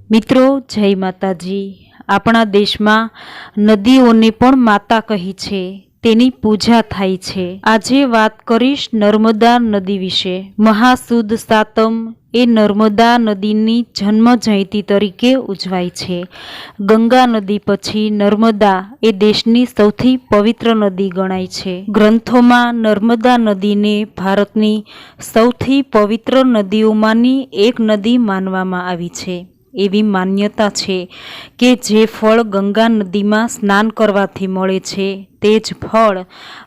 મિત્રો, જય માતાજી। આપણા દેશમાં નદીઓને પણ માતા કહી છે, તેની પૂજા થાય છે। આજે વાત કરીશ નર્મદા નદી વિશે। મહાસુદ સાતમ એ નર્મદા નદીની જન્મ જયંતિ તરીકે ઉજવાય છે। ગંગા નદી પછી નર્મદા એ દેશની સૌથી પવિત્ર નદી ગણાય છે। ગ્રંથોમાં નર્મદા નદીને ભારતની સૌથી પવિત્ર નદીઓમાંની એક નદી માનવામાં આવી છે। એવી માન્યતા છે કે જે ફળ ગંગા નદીમાં સ્નાન કરવાથી મળે છે તે જ ફળ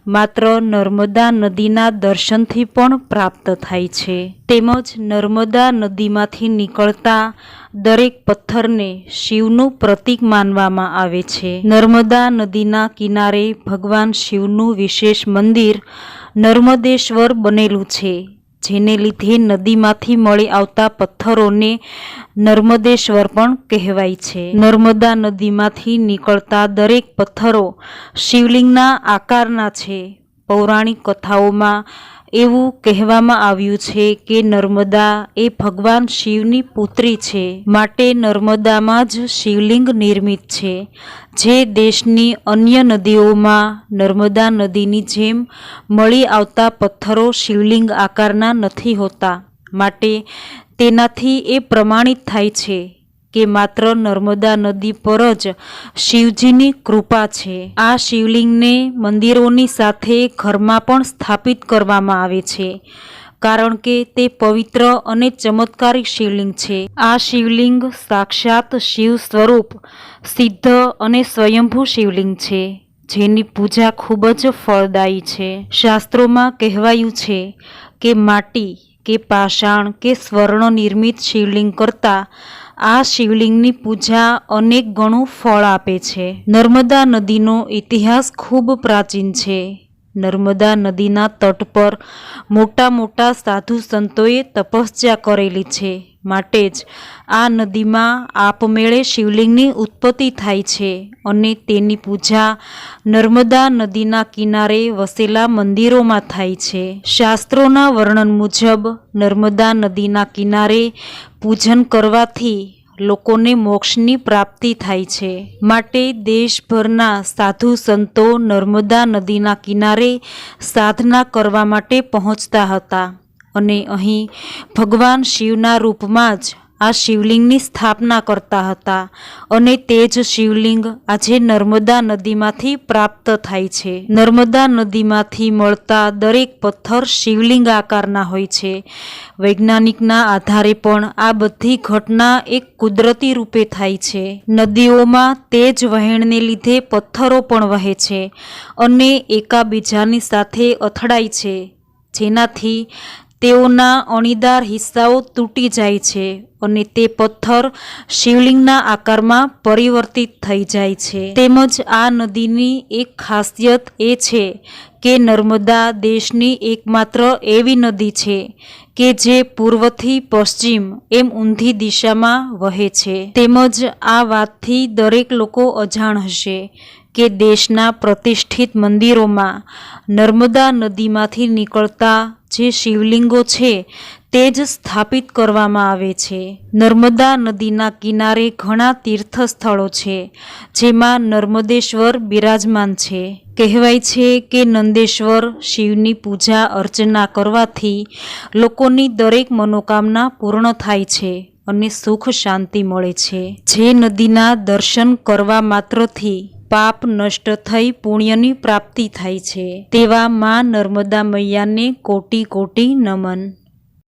માત્ર નર્મદા નદીના દર્શનથી પણ પ્રાપ્ત થાય છે। તેમજ નર્મદા નદીમાંથી નીકળતા દરેક પથ્થરને શિવનું પ્રતીક માનવામાં આવે છે। નર્મદા નદીના કિનારે ભગવાન શિવનું વિશેષ મંદિર નર્મદેશ્વર બનેલું છે, જેને લીધે નદીમાંથી મળી આવતા પથ્થરોને નર્મદેશ્વર પણ કહેવાય છે। નર્મદા નદીમાંથી નીકળતા દરેક પથ્થરો શિવલિંગના આકારના છે। પૌરાણિક કથાઓમાં એવું કહેવામાં આવ્યું છે કે નર્મદા એ ભગવાન શિવની પુત્રી છે, માટે નર્મદામાં જ શિવલિંગ નિર્મિત છે। જે દેશની અન્ય નદીઓમાં નર્મદા નદીની જેમ મળી આવતા પથ્થરો શિવલિંગ આકારના નથી હોતા, માટે તેનાથી એ પ્રમાણિત થાય છે કે માત્ર નર્મદા નદી પર જ શિવજીની કૃપા છે। આ શિવલિંગને મંદિરોની સાથે ઘરમાં પણ સ્થાપિત કરવામાં આવે છે, કારણ કે તે પવિત્ર અને ચમત્કારિક શિવલિંગ છે। આ શિવલિંગ સાક્ષાત શિવ સ્વરૂપ સિદ્ધ અને સ્વયંભૂ શિવલિંગ છે, જેની પૂજા ખૂબ જ ફળદાયી છે। શાસ્ત્રોમાં કહેવાયું છે કે માટી કે પાષાણ કે સ્વર્ણ નિર્મિત શિવલિંગ કરતાં આ શિવલિંગની પૂજા અનેક ગણું ફળ આપે છે। નર્મદા નદીનો ઇતિહાસ ખૂબ પ્રાચીન છે। નર્મદા નદીના તટ પર મોટા મોટા સાધુ સંતોએ તપસ્યા કરેલી છે, માટે જ આ નદીમાં આપમેળે શિવલિંગની ઉત્પત્તિ થાય છે અને તેની પૂજા નર્મદા નદીના કિનારે વસેલા મંદિરોમાં થાય છે। શાસ્ત્રોના વર્ણન મુજબ નર્મદા નદીના કિનારે પૂજન કરવાથી લોકોને મોક્ષની પ્રાપ્તિ થાય છે, માટે દેશભરના સાધુ સંતો નર્મદા નદીના કિનારે સાધના કરવા માટે પહોંચતા હતા અને અહીં ભગવાન શિવના રૂપમાં જ આ શિવલિંગની સ્થાપના કરતા હતા અને તે જ શિવલિંગ આજે નર્મદા નદીમાંથી પ્રાપ્ત થાય છે। નર્મદા નદીમાંથી મળતા દરેક પથ્થર શિવલિંગ આકારના હોય છે। વૈજ્ઞાનિકના આધારે પણ આ બધી ઘટના એક કુદરતી રૂપે થાય છે। નદીઓમાં તેજ વહેણને લીધે પથ્થરો પણ વહે છે અને એકાબીજાની સાથે અથડાય છે, જેનાથી તેઓના અણીદાર હિસ્સાઓ તૂટી જાય છે અને તે પથ્થર શિવલિંગના આકારમાં પરિવર્તિત થઈ જાય છે। તેમજ આ નદીની એક ખાસિયત એ છે કે નર્મદા દેશની એકમાત્ર એવી નદી છે કે જે પૂર્વથી પશ્ચિમ એમ ઊંધી દિશામાં વહે છે। તેમજ આ વાતથી દરેક લોકો અજાણ હશે કે દેશના પ્રતિષ્ઠિત મંદિરોમાં નર્મદા નદીમાંથી નીકળતા જે શિવલિંગો છે તે જ સ્થાપિત કરવામાં આવે છે। નર્મદા નદીના કિનારે ઘણા તીર્થ સ્થળો છે, જેમાં નર્મદેશ્વર બિરાજમાન છે। કહેવાય છે કે નંદેશ્વર શિવની પૂજા અર્ચના કરવાથી લોકોની દરેક મનોકામના પૂર્ણ થાય છે અને સુખ શાંતિ મળે છે। જે નદીના દર્શન કરવા માત્રથી પાપ નષ્ટ થઈ પુણ્યની પ્રાપ્તિ થાય છે, તેવા માં નર્મદા મૈયાને કોટી કોટી નમન।